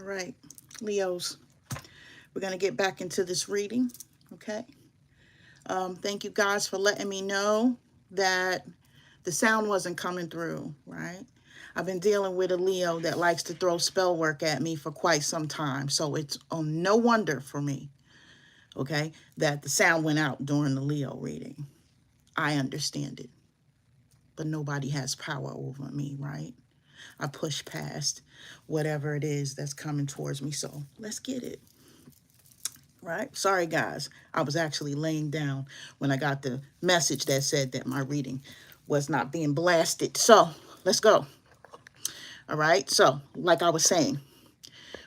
right, Leos, we're going to get back into this reading, okay? Thank you guys for letting me know that the sound wasn't coming through, right? I've been dealing with a Leo that likes to throw spell work at me for quite some time, so it's no wonder for me, okay, that the sound went out during the Leo reading. I understand it, but nobody has power over me, right? I push past whatever it is that's coming towards me, so let's get it. Right? Sorry, guys. I was actually laying down when I got the message that said that my reading was not being blasted. So let's go. All right. So, like I was saying,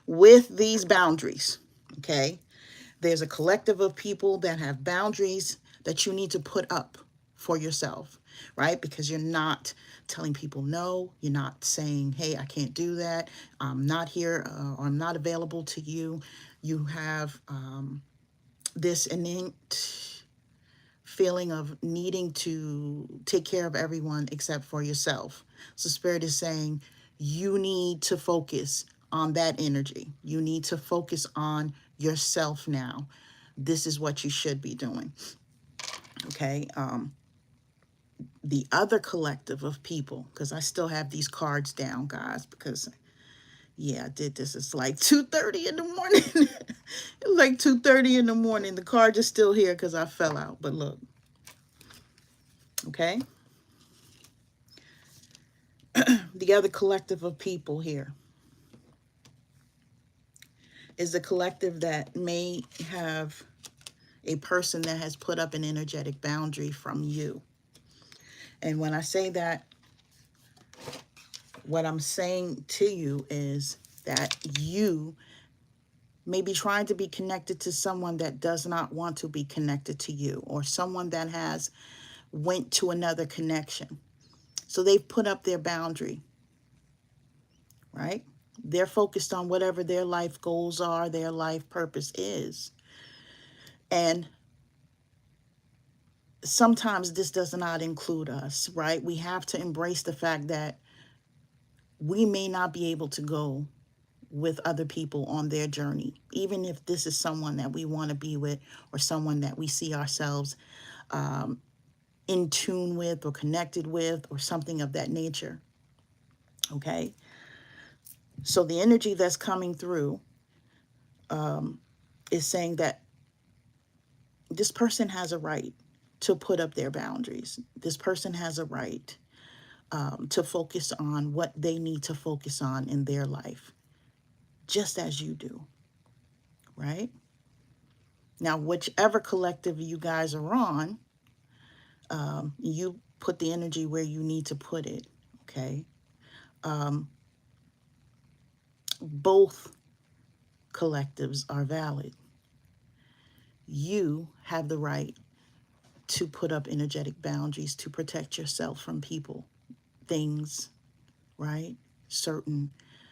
with these boundaries, okay, there's a collective of people that have boundaries that you need to put up for yourself, right? Because you're not telling people no. You're not saying, hey, I can't do that. I'm not here or I'm not available to you. You have this innate feeling of needing to take care of everyone except for yourself. So Spirit is saying you need to focus on that energy. You need to focus on yourself now. This is what you should be doing. Okay. The other collective of people, because I still have these cards down, guys, because yeah, I did this. It's like 2:30 in the morning. It's like 2:30 in the morning. The card is still here because I fell out. But look, okay? The other collective of people here is the collective that may have a person that has put up an energetic boundary from you. And when I say that, what I'm saying to you is that you may be trying to be connected to someone that does not want to be connected to you, or someone that has went to another connection. So they've put up their boundary, right? They're focused on whatever their life goals are, their life purpose is. And sometimes this does not include us, right? We have to embrace the fact that we may not be able to go with other people on their journey, even if this is someone that we want to be with or someone that we see ourselves in tune with or connected with or something of that nature. Okay. So the energy that's coming through is saying that this person has a right to put up their boundaries. This person has a right to focus on what they need to focus on in their life, just as you do, right? Now, whichever collective you guys are on, you put the energy where you need to put it, okay? Both collectives are valid. You have the right to put up energetic boundaries to protect yourself from people, things, right? Certain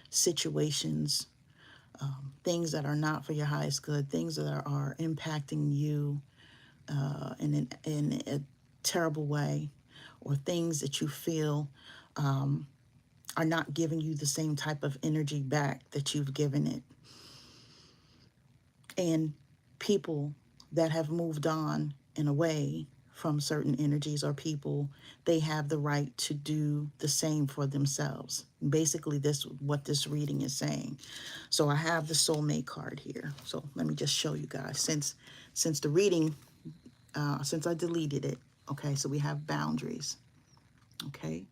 situations, things that are not for your highest good, things that are impacting you in a terrible way, or things that you feel are not giving you the same type of energy back that you've given it. And people that have moved on and away from certain energies or people, they have the right to do the same for themselves. Basically, this what this reading is saying. So I have the soulmate card here. So let me just show you guys. Since the reading, since I deleted it, okay, so we have boundaries, okay?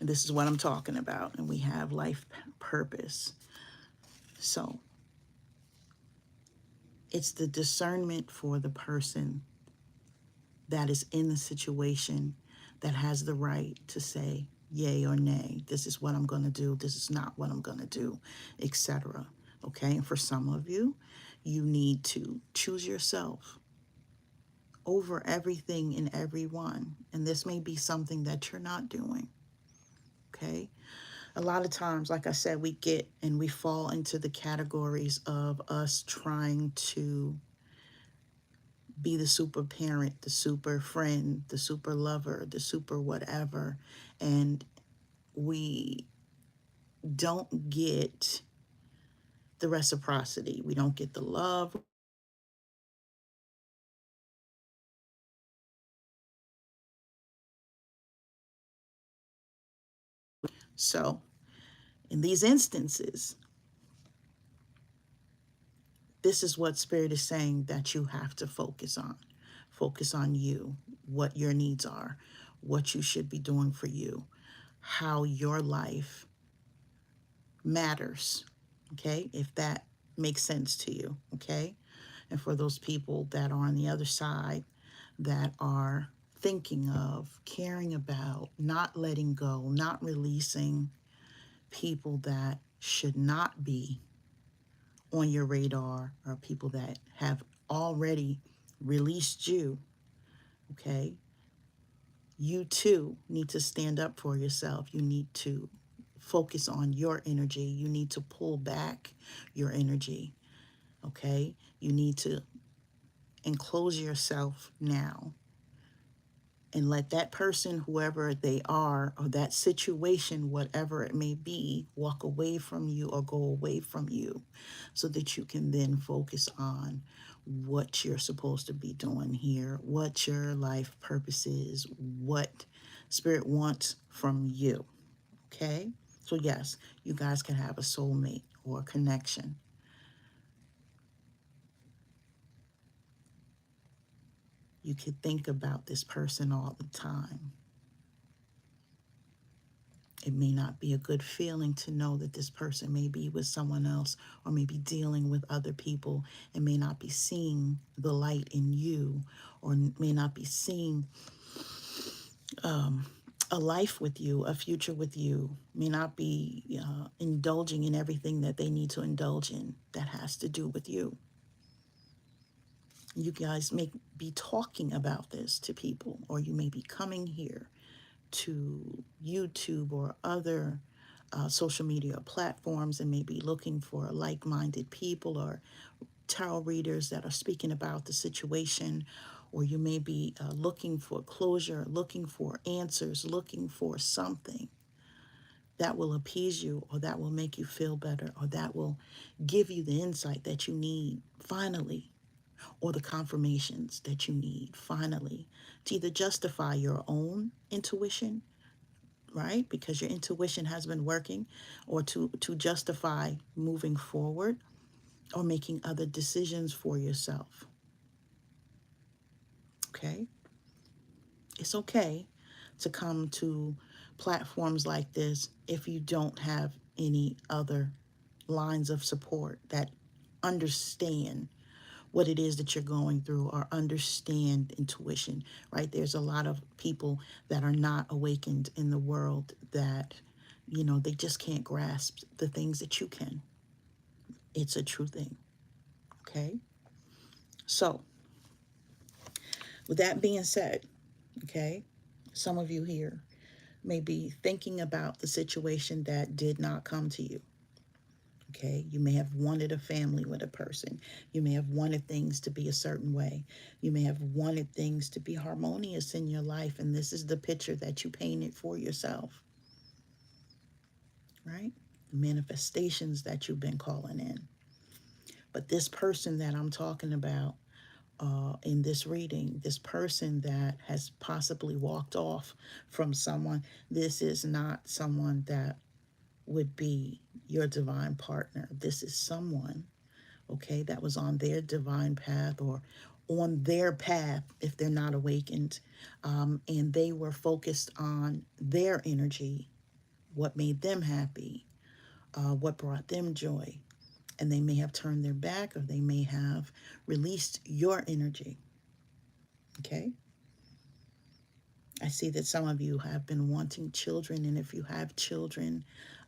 And this is what I'm talking about. And we have life purpose. So it's the discernment for the person that is in the situation that has the right to say yay or nay. This is what I'm going to do. This is not what I'm going to do, etc. Okay? And for some of you, you need to choose yourself over everything and everyone. And this may be something that you're not doing. Okay? A lot of times, like I said, we get and we fall into the categories of us trying to be the super parent, the super friend, the super lover, the super whatever. And we don't get the reciprocity. We don't get the love. So in these instances, this is what Spirit is saying that you have to focus on. Focus on you, what your needs are, what you should be doing for you, how your life matters. Okay, if that makes sense to you. Okay, and for those people that are on the other side that are thinking of, caring about, not letting go, not releasing people that should not be on your radar, or people that have already released you, okay? You too need to stand up for yourself. You need to focus on your energy. You need to pull back your energy, okay? You need to enclose yourself now and let that person, whoever they are, or that situation, whatever it may be, walk away from you or go away from you, so that you can then focus on what you're supposed to be doing here, what your life purpose is, what Spirit wants from you. Okay? So, yes, you guys can have a soulmate or a connection. You could think about this person all the time. It may not be a good feeling to know that this person may be with someone else, or may be dealing with other people, and may not be seeing the light in you, or may not be seeing a life with you, a future with you, may not be indulging in everything that they need to indulge in that has to do with you. You guys may be talking about this to people, or you may be coming here to YouTube or other social media platforms, and maybe looking for like-minded people or tarot readers that are speaking about the situation, or you may be looking for closure, looking for answers, looking for something that will appease you, or that will make you feel better, or that will give you the insight that you need finally, or the confirmations that you need finally, to either justify your own intuition, right? Because your intuition has been working, or to justify moving forward, or making other decisions for yourself. Okay? It's okay to come to platforms like this if you don't have any other lines of support that understand what it is that you're going through, or understand intuition, right? There's a lot of people that are not awakened in the world, that, they just can't grasp the things that you can. It's a true thing, okay? So, with that being said, okay, some of you here may be thinking about the situation that did not come to you. Okay, you may have wanted a family with a person. You may have wanted things to be a certain way. You may have wanted things to be harmonious in your life, and this is the picture that you painted for yourself, right? The manifestations that you've been calling in. But this person that I'm talking about in this reading, this person that has possibly walked off from someone, this is not someone that would be your divine partner. This is someone, okay, that was on their divine path, or on their path if they're not awakened, and they were focused on their energy, what made them happy, what brought them joy. And they may have turned their back, or they may have released your energy, okay? I see that some of you have been wanting children, and if you have children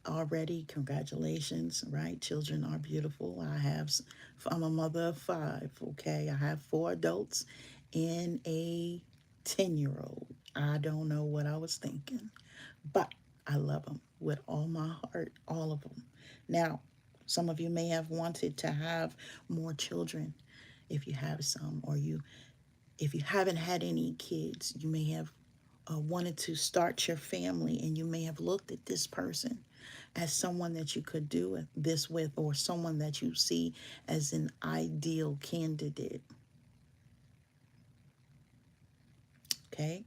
already, congratulations, right? Children are beautiful. I'm a mother of 5, okay? I have 4 adults and a 10-year-old. I don't know what I was thinking, but I love them with all my heart, all of them. Now, some of you may have wanted to have more children, if you have some, or if you haven't had any kids, you may have wanted to start your family, and you may have looked at this person as someone that you could do this with, or someone that you see as an ideal candidate. Okay?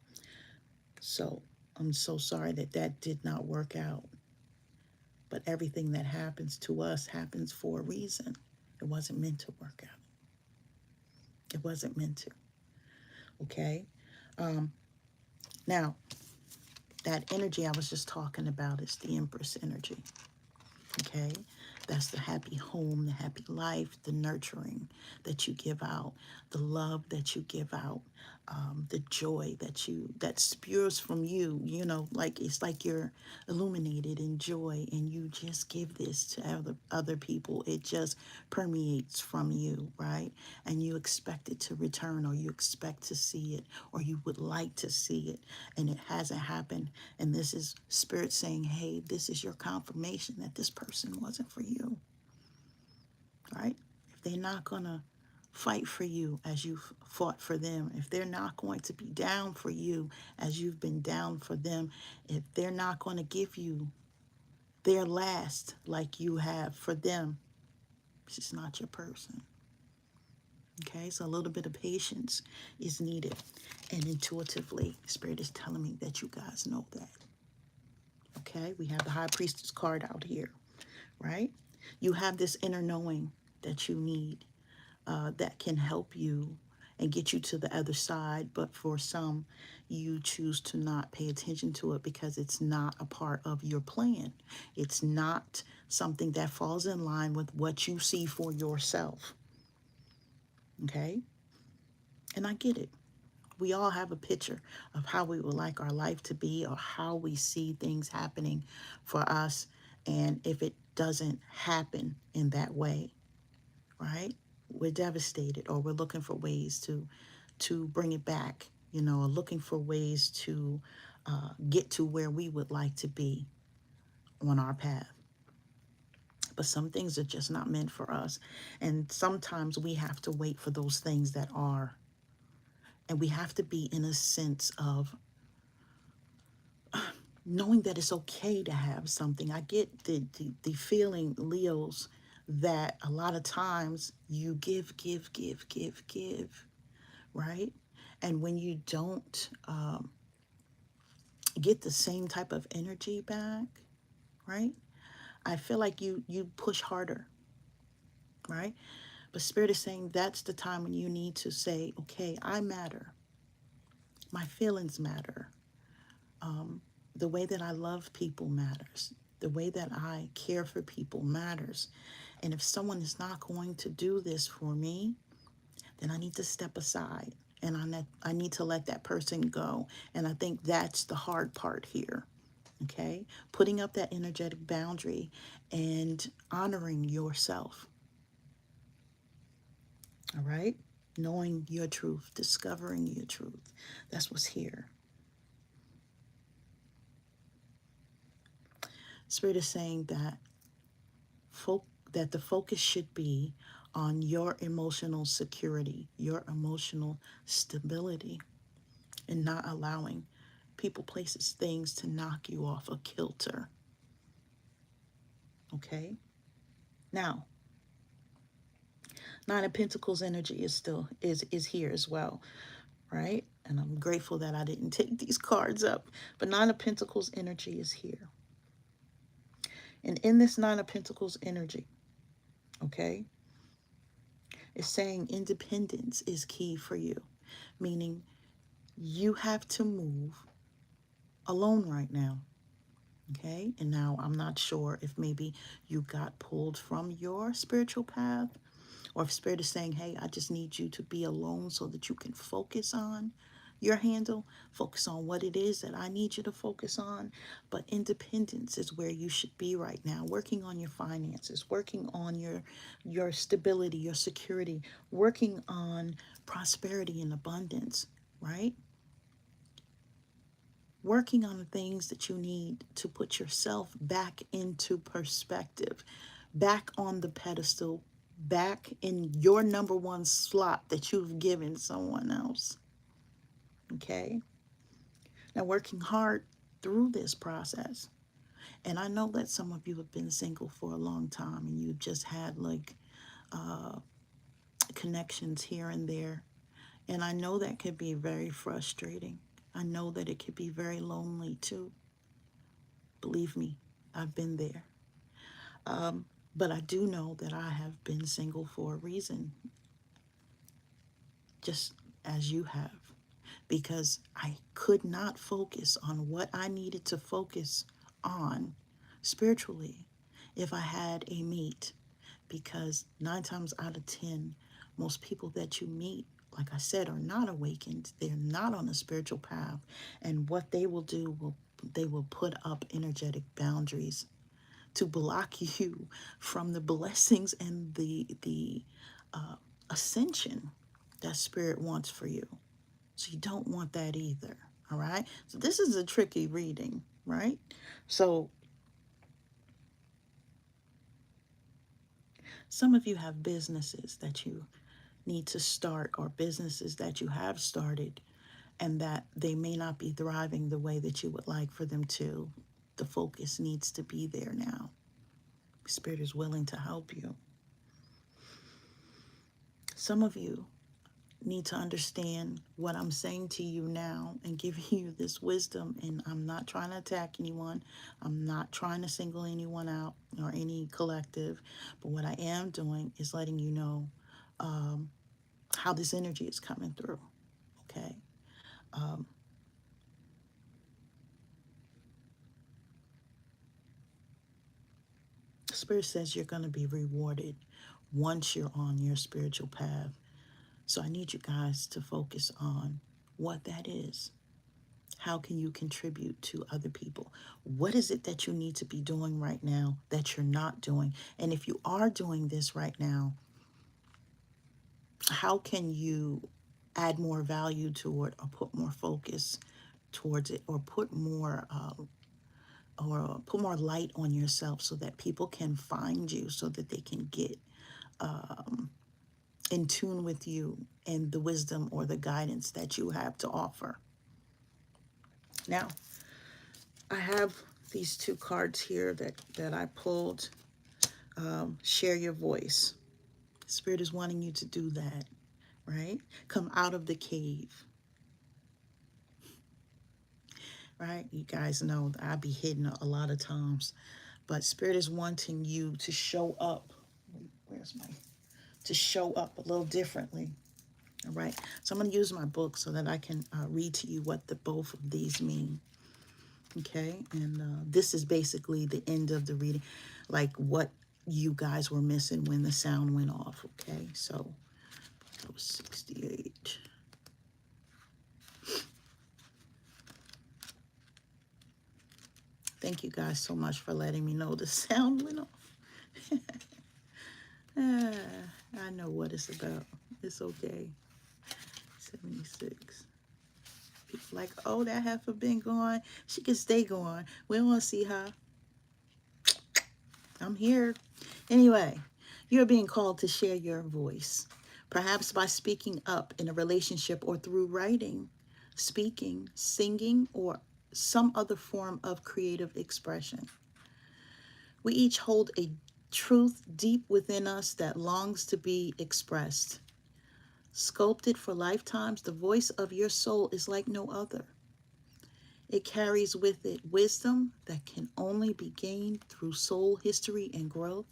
So I'm so sorry that that did not work out. But everything that happens to us happens for a reason. It wasn't meant to work out. It wasn't meant to. Okay? Now, that energy I was just talking about is the Empress energy. Okay? That's the happy home, the happy life, the nurturing that you give out, the love that you give out, the joy that spews from you. You know, like it's like you're illuminated in joy, and you just give this to other people. It just permeates from you, right? And you expect it to return, or you expect to see it, or you would like to see it, and it hasn't happened. And this is Spirit saying, hey, this is your confirmation that this person wasn't for you, right? If they're not going to fight for you as you've fought for them, if they're not going to be down for you as you've been down for them, if they're not going to give you their last like you have for them, it's just not your person. Okay, so a little bit of patience is needed. And intuitively, Spirit is telling me that you guys know that. Okay, we have the High Priestess card out here, right? You have this inner knowing that you need, that can help you and get you to the other side. But for some, you choose to not pay attention to it because it's not a part of your plan. It's not something that falls in line with what you see for yourself. Okay? And I get it. We all have a picture of how we would like our life to be, or how we see things happening for us. And if it doesn't happen in that way, right, we're devastated, or we're looking for ways to bring it back, you know, or looking for ways to get to where we would like to be on our path. But some things are just not meant for us. And sometimes we have to wait for those things that are. And we have to be in a sense of knowing that it's okay to have something. I get the feeling, Leos, that a lot of times you give, right? And when you don't get the same type of energy back, right? I feel like you push harder, right? But Spirit is saying that's the time when you need to say, okay, I matter. My feelings matter. The way that I love people matters. The way that I care for people matters. And if someone is not going to do this for me, then I need to step aside, and I need to let that person go. And I think that's the hard part here. Okay? Putting up that energetic boundary and honoring yourself. All right? Knowing your truth, discovering your truth. That's what's here. Spirit is saying that that the focus should be on your emotional security, your emotional stability, and not allowing people, places, things to knock you off a kilter. Okay? Now, Nine of Pentacles energy is still is here as well, right? And I'm grateful that I didn't take these cards up. But Nine of Pentacles energy is here. And in this Nine of Pentacles energy, okay, it's saying independence is key for you, meaning you have to move alone right now. Okay, and now I'm not sure if maybe you got pulled from your spiritual path, or if Spirit is saying, hey, I just need you to be alone so that you can focus on your handle, focus on what it is that I need you to focus on. But independence is where you should be right now, working on your finances, working on your stability, your security, working on prosperity and abundance, right? Working on the things that you need to put yourself back into perspective, back on the pedestal, back in your number one slot that you've given someone else. Okay? Now, working hard through this process. And I know that some of you have been single for a long time and you've just had like connections here and there. And I know that could be very frustrating. I know that it could be very lonely too. Believe me, I've been there. But I do know that I have been single for a reason, just as you have, because I could not focus on what I needed to focus on spiritually if I had a mate. Because 9 times out of 10, most people that you meet, like I said, are not awakened. They're not on a spiritual path. And what they will do they will put up energetic boundaries to block you from the blessings and the ascension that spirit wants for you. So you don't want that either. All right. So this is a tricky reading, right? So some of you have businesses that you need to start, or businesses that you have started and that they may not be thriving the way that you would like for them to. The focus needs to be there now. Spirit is willing to help you. Some of you need to understand what I'm saying to you now and giving you this wisdom. And I'm not trying to attack anyone. I'm not trying to single anyone out or any collective. But what I am doing is letting you know how this energy is coming through. Okay. Spirit says you're going to be rewarded once you're on your spiritual path. So I need you guys to focus on what that is. How can you contribute to other people? What is it that you need to be doing right now that you're not doing? And if you are doing this right now, how can you add more value to it, or put more focus towards it, or put more light on yourself so that people can find you, so that they can get in tune with you and the wisdom or the guidance that you have to offer. Now, I have these two cards here that I pulled. Share your voice. Spirit is wanting you to do that, right? Come out of the cave, right? You guys know that I be hidden a lot of times, but Spirit is wanting you to show up. Where's my to show up a little differently. All right. So I'm going to use my book so that I can read to you what the both of these mean. Okay. And this is basically the end of the reading, like what you guys were missing when the sound went off. Okay. So that was 68. Thank you guys so much for letting me know the sound went off. I know what it's about. It's okay. 76. People like, oh, that heifer been gone. She can stay gone. We don't want to see her. I'm here. Anyway, you're being called to share your voice, perhaps by speaking up in a relationship or through writing, speaking, singing, or some other form of creative expression. We each hold a truth deep within us that longs to be expressed. Sculpted for lifetimes, the voice of your soul is like no other. It carries with it wisdom that can only be gained through soul history and growth.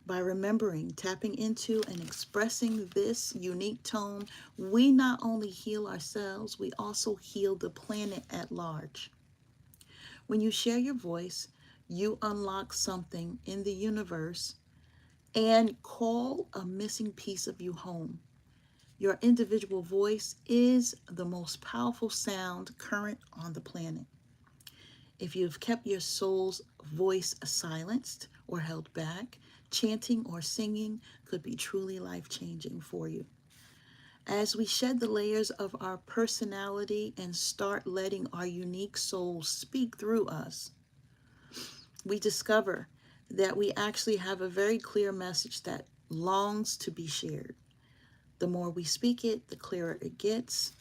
By remembering, tapping into, and expressing this unique tone, we not only heal ourselves, we also heal the planet at large. When you share your voice, you unlock something in the universe and call a missing piece of you home. Your individual voice is the most powerful sound current on the planet. If you've kept your soul's voice silenced or held back, chanting or singing could be truly life-changing for you. As we shed the layers of our personality and start letting our unique soul speak through us, we discover that we actually have a very clear message that longs to be shared. The more we speak it, the clearer it gets.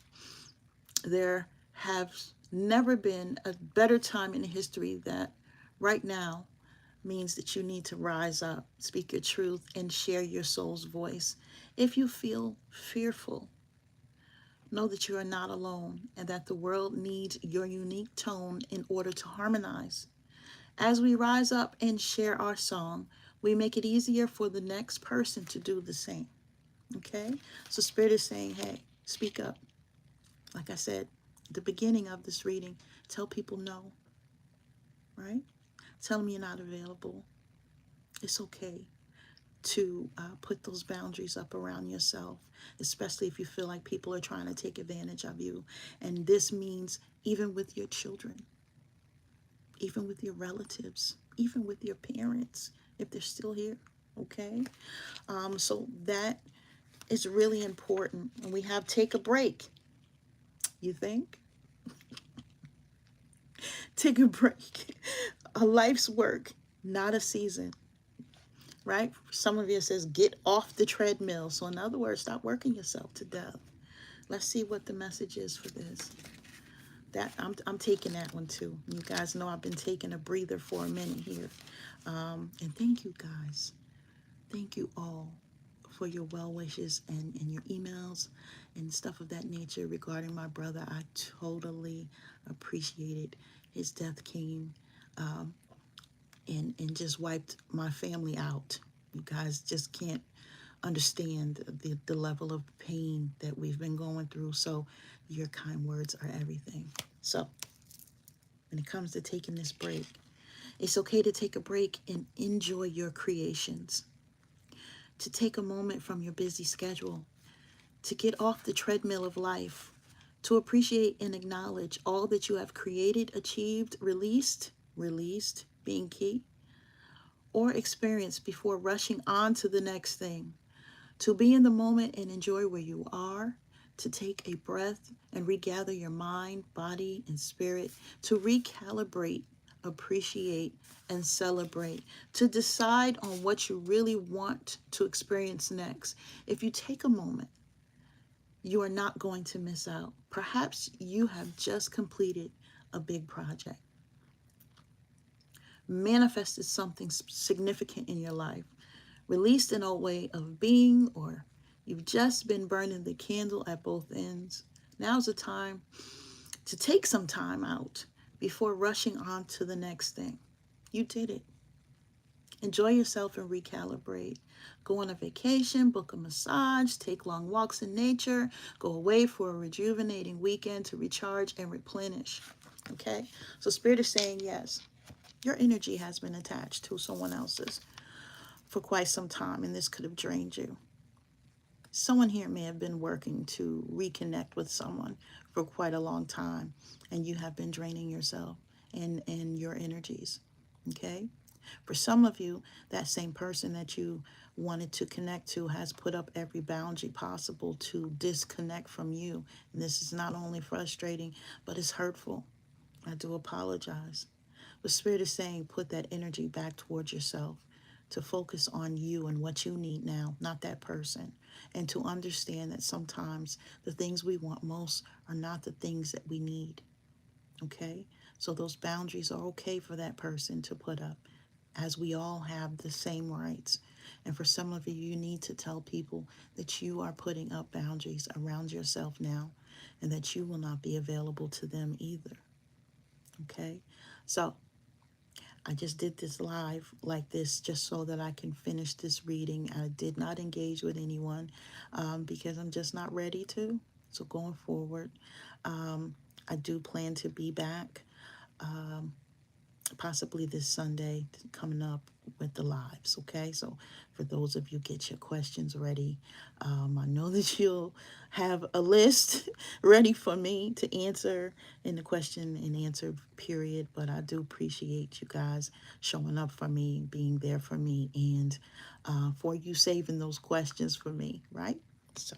There have never been a better time in history that Right now means that you need to rise up, speak your truth, and share your soul's voice. If you feel fearful, know that you are not alone and that the world needs your unique tone in order to harmonize. As we rise up and share our song, we make it easier for the next person to do the same. Okay? So Spirit is saying, hey, speak up. Like I said, at the beginning of this reading, tell people no, right? Tell them you're not available. It's okay to put those boundaries up around yourself, especially if you feel like people are trying to take advantage of you. And this means even with your children, even with your relatives, even with your parents, if they're still here, okay? So that is really important. And we have take a break, you think? Take a break. A life's work, not a season, right? Some of you says get off the treadmill. So in other words, stop working yourself to death. Let's see what the message is for this. That I'm taking that one too. You guys know I've been taking a breather for a minute here. And thank you guys. Thank you all for your well wishes and your emails and stuff of that nature regarding my brother. I totally appreciate it. His death came and just wiped my family out. You guys just can't understand the level of pain that we've been going through. So your kind words are everything. So when it comes to taking this break, it's okay to take a break and enjoy your creations, to take a moment from your busy schedule, to get off the treadmill of life, to appreciate and acknowledge all that you have created, achieved, released being key, or experienced before rushing on to the next thing. To be in the moment and enjoy where you are, to take a breath and regather your mind, body, and spirit, to recalibrate, appreciate, and celebrate, to decide on what you really want to experience next. If you take a moment, you are not going to miss out. Perhaps you have just completed a big project, manifested something significant in your life, released an old way of being, or you've just been burning the candle at both ends. Now's the time to take some time out before rushing on to the next thing. You did it. Enjoy yourself and recalibrate. Go on a vacation, book a massage, take long walks in nature, go away for a rejuvenating weekend to recharge and replenish. Okay? So Spirit is saying yes. Your energy has been attached to someone else's for quite some time, and this could have drained you. Someone here may have been working to reconnect with someone for quite a long time, and you have been draining yourself and your energies. Okay? For some of you, that same person that you wanted to connect to has put up every boundary possible to disconnect from you. And this is not only frustrating, but it's hurtful. I do apologize. The Spirit is saying put that energy back towards yourself, to focus on you and what you need now, not that person. And to understand that sometimes the things we want most are not the things that we need. Okay? So those boundaries are okay for that person to put up, as we all have the same rights. And for some of you, you need to tell people that you are putting up boundaries around yourself now and that you will not be available to them either. Okay? So I just did this live like this just so that I can finish this reading. I did not engage with anyone because I'm just not ready to. So going forward, I do plan to be back possibly this Sunday coming up with the lives. Okay, so for those of you, get your questions ready. I know that you'll have a list ready for me to answer in the question and answer period, but I do appreciate you guys showing up for me, being there for me, and for you saving those questions for me, right? So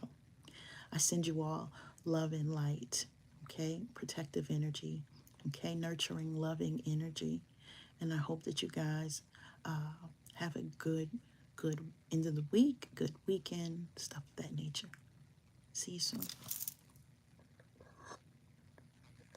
I send you all love and light, okay? Protective energy, okay? Nurturing, loving energy. And I hope that you guys have a good end of the week, good weekend, stuff of that nature. See you soon.